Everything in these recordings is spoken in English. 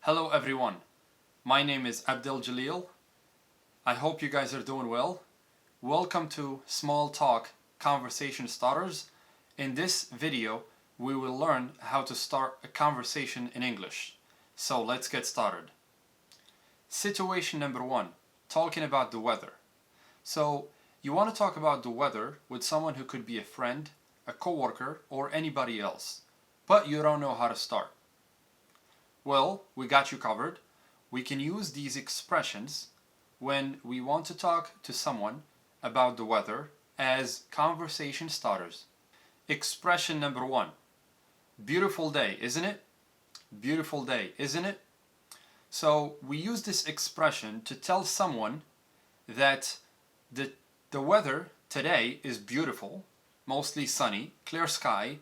Hello everyone, my name is Abdel Jalil. I hope you guys are doing well. Welcome to Small Talk Conversation Starters. In this video, we will learn how to start a conversation in English. So let's get started. Situation number 1, talking about the weather. So you want to talk about the weather with someone who could be a friend, a coworker, or anybody else, but you don't know how to start. Well, we got you covered. We can use these expressions when we want to talk to someone about the weather as conversation starters. Expression number 1. Beautiful day, isn't it? Beautiful day, isn't it? So we use this expression to tell someone that the weather today is beautiful, mostly sunny, clear sky,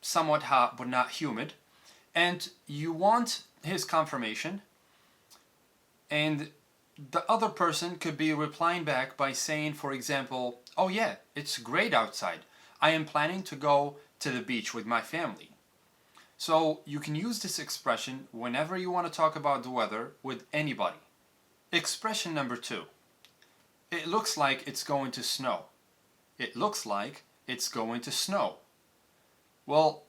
somewhat hot but not humid. And you want his confirmation, and the other person could be replying back by saying, for example, oh yeah, it's great outside. I am planning to go to the beach with my family. So you can use this expression whenever you want to talk about the weather with anybody. Expression number 2. It looks like it's going to snow. It looks like it's going to snow. Well,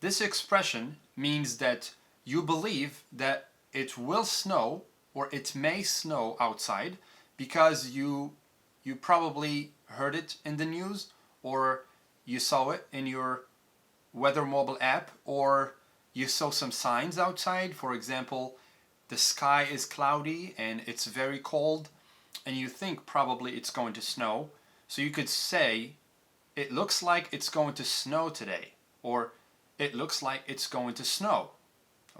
this expression means that you believe that it will snow or it may snow outside because you probably heard it in the news, or you saw it in your weather mobile app, or you saw some signs outside. For example, the sky is cloudy and it's very cold and you think probably it's going to snow. So you could say, it looks like it's going to snow today, or it looks like it's going to snow.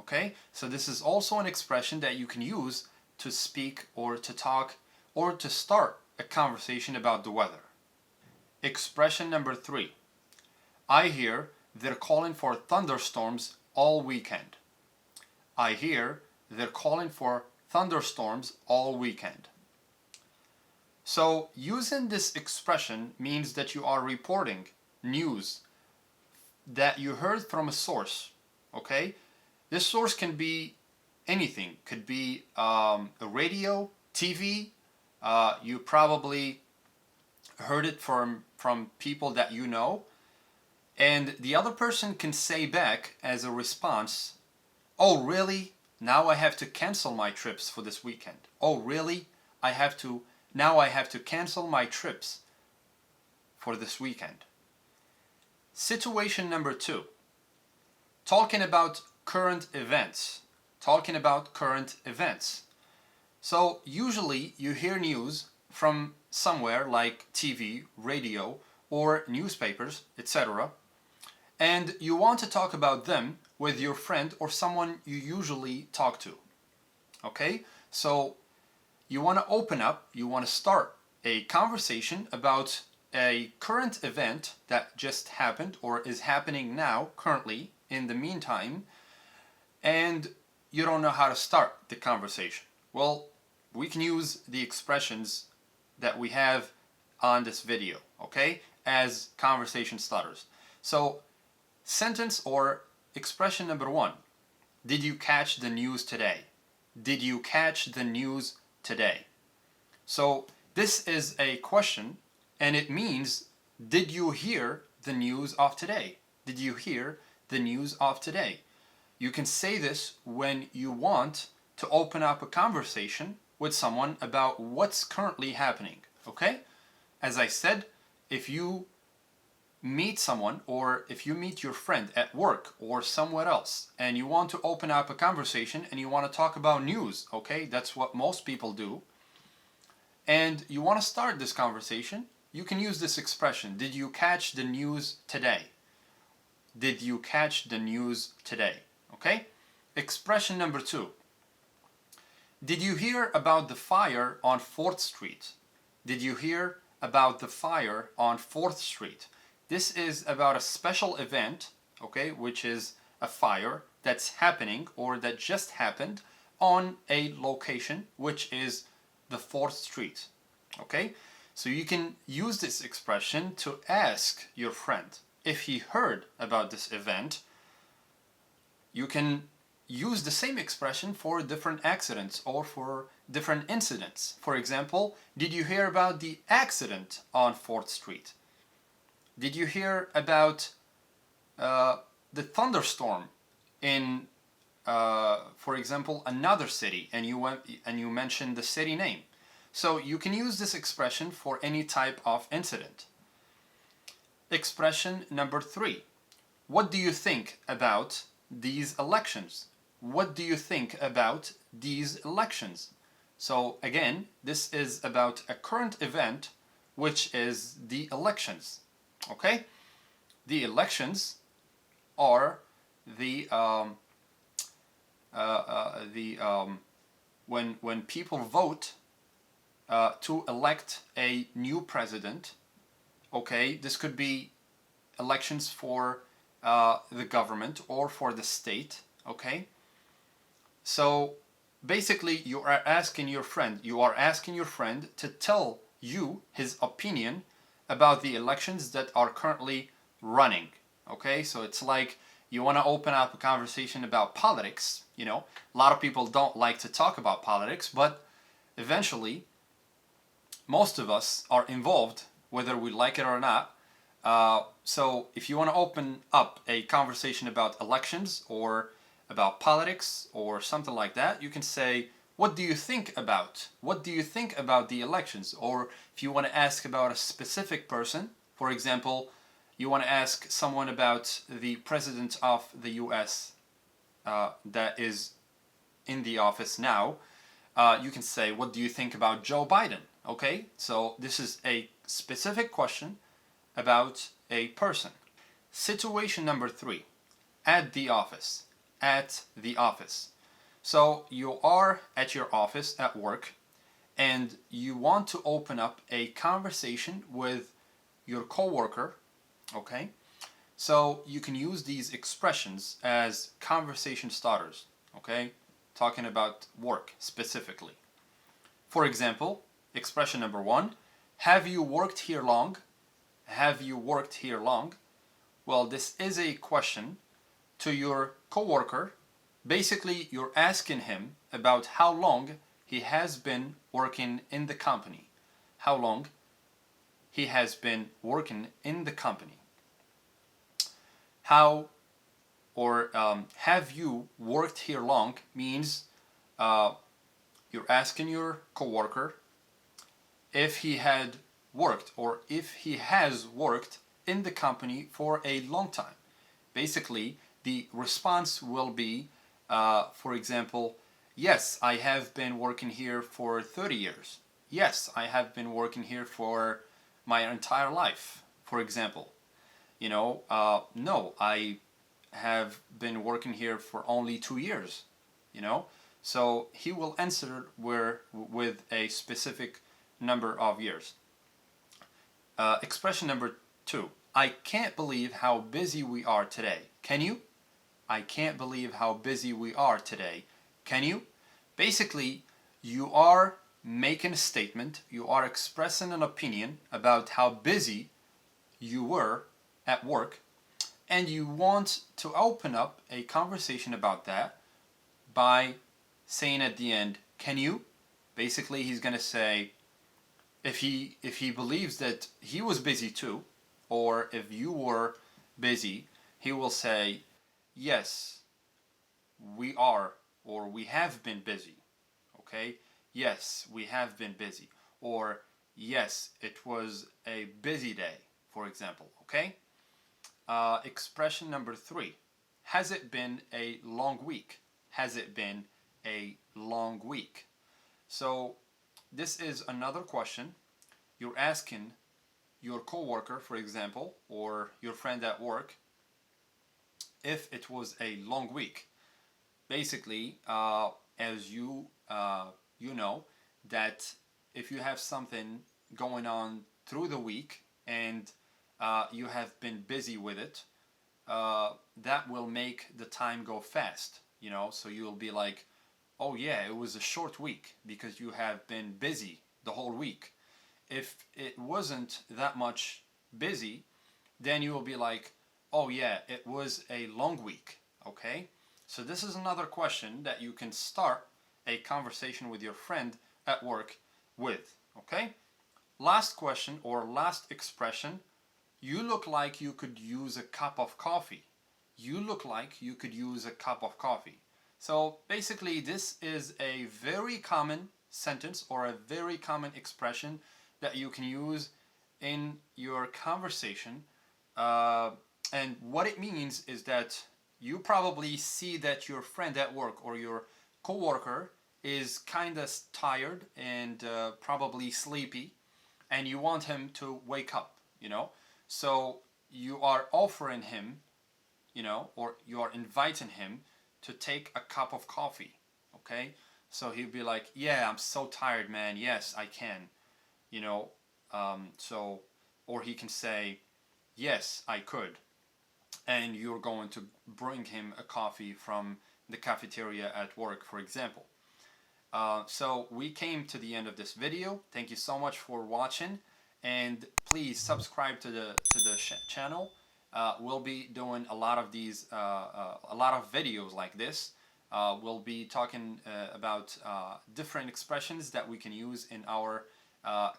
Okay, so this is also an expression that you can use to speak or to talk or to start a conversation about the weather. Expression number 3. I hear they're calling for thunderstorms all weekend. I hear they're calling for thunderstorms all weekend. So using this expression means that you are reporting news that you heard from a source, okay? This source can be anything. Could be a radio, TV. You probably heard it from people that you know. And the other person can say back as a response, oh really? Now I have to cancel my trips for this weekend. Oh really? Now I have to cancel my trips for this weekend. Situation number 2. Talking about current events. Talking about current events. So usually you hear news from somewhere like TV, radio, or newspapers, etc. And you want to talk about them with your friend or someone you usually talk to. Okay? So you want to open up, you want to start a conversation about a current event that just happened or is happening now, currently, in the meantime, and you don't know how to start the conversation. Well, we can use the expressions that we have on this video, okay, as conversation starters. So, sentence or expression number 1. Did you catch the news today? Did you catch the news today? So, this is a question, and it means, did you hear the news of today? Did you hear the news of today? You can say this when you want to open up a conversation with someone about what's currently happening, okay? As I said, if you meet someone or if you meet your friend at work or somewhere else and you want to open up a conversation and you want to talk about news, okay? That's what most people do. And you want to start this conversation, you can use this expression. Did you catch the news today? Did you catch the news today? Okay? Expression number 2. Did you hear about the fire on 4th Street? Did you hear about the fire on 4th Street? This is about a special event, okay, which is a fire that's happening or that just happened on a location, which is the 4th Street. Okay? So you can use this expression to ask your friend if he heard about this event. You can use the same expression for different accidents or for different incidents. For example, did you hear about the accident on 4th Street? Did you hear about the thunderstorm in, for example, another city, and you mentioned the city name? So you can use this expression for any type of incident. Expression number 3. What do you think about these elections? What do you think about these elections? So again, this is about a current event, which is the elections. Okay? The elections are when people vote to elect a new president. Okay, this could be elections for the government or for the state. Okay, so basically you are asking your friend to tell you his opinion about the elections that are currently running. Okay, so it's like you want to open up a conversation about politics. You know, a lot of people don't like to talk about politics, but eventually most of us are involved, whether we like it or not. So if you want to open up a conversation about elections or about politics or something like that, you can say, what do you think about? What do you think about the elections? Or if you want to ask about a specific person, for example, you want to ask someone about the president of the US that is in the office now, you can say, what do you think about Joe Biden? Okay, so this is a specific question about a person. Situation number 3, at the office. At the office. So you are at your office at work and you want to open up a conversation with your coworker. Okay, so you can use these expressions as conversation starters. Okay, talking about work specifically. For example, expression number 1, have you worked here long? Have you worked here long? Well, this is a question to your coworker. Basically, you're asking him about how long he has been working in the company. How long he has been working in the company. How or have you worked here long means you're asking your coworker if he had worked or if he has worked in the company for a long time. Basically, the response will be, for example, yes, I have been working here for 30 years. Yes, I have been working here for my entire life, for example. You know, no, I have been working here for only 2 years, you know. So he will answer with a specific number of years. Expression number 2, I can't believe how busy we are today. Can you? I can't believe how busy we are today. Can you? Basically, you are making a statement, you are expressing an opinion about how busy you were at work, and you want to open up a conversation about that by saying at the end, can you? Basically, he's going to say, if he believes that he was busy too, or if you were busy, he will say, yes, we are, or we have been busy. Okay? Yes, we have been busy. Or, yes, it was a busy day, for example. Okay? Expression number 3. Has it been a long week? Has it been a long week? So, this is another question. You're asking your coworker, for example, or your friend at work, if it was a long week. Basically, as you know, that if you have something going on through the week and you have been busy with it, that will make the time go fast, you know. So you'll be like, oh yeah, it was a short week because you have been busy the whole week. If it wasn't that much busy, then you will be like, oh yeah, it was a long week. Okay, So this is another question that you can start a conversation with your friend at work with. Okay? Last question or last expression. You look like you could use a cup of coffee. You look like you could use a cup of coffee. So basically, this is a very common sentence or a very common expression that you can use in your conversation. And what it means is that you probably see that your friend at work or your coworker is kind of tired and probably sleepy, and you want him to wake up, So you are offering him, or you are inviting him to take a cup of coffee, okay? So he'll be like, yeah, I'm so tired, man. Yes, I can, or he can say, yes, I could. And you're going to bring him a coffee from the cafeteria at work, for example. So we came to the end of this video. Thank you so much for watching, and please subscribe to the channel. We'll be doing a lot of these, a lot of videos like this. We'll be talking about different expressions that we can use in our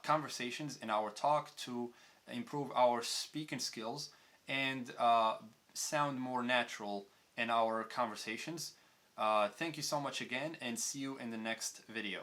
conversations, in our talk, to improve our speaking skills and sound more natural in our conversations. Thank you so much again, and see you in the next video.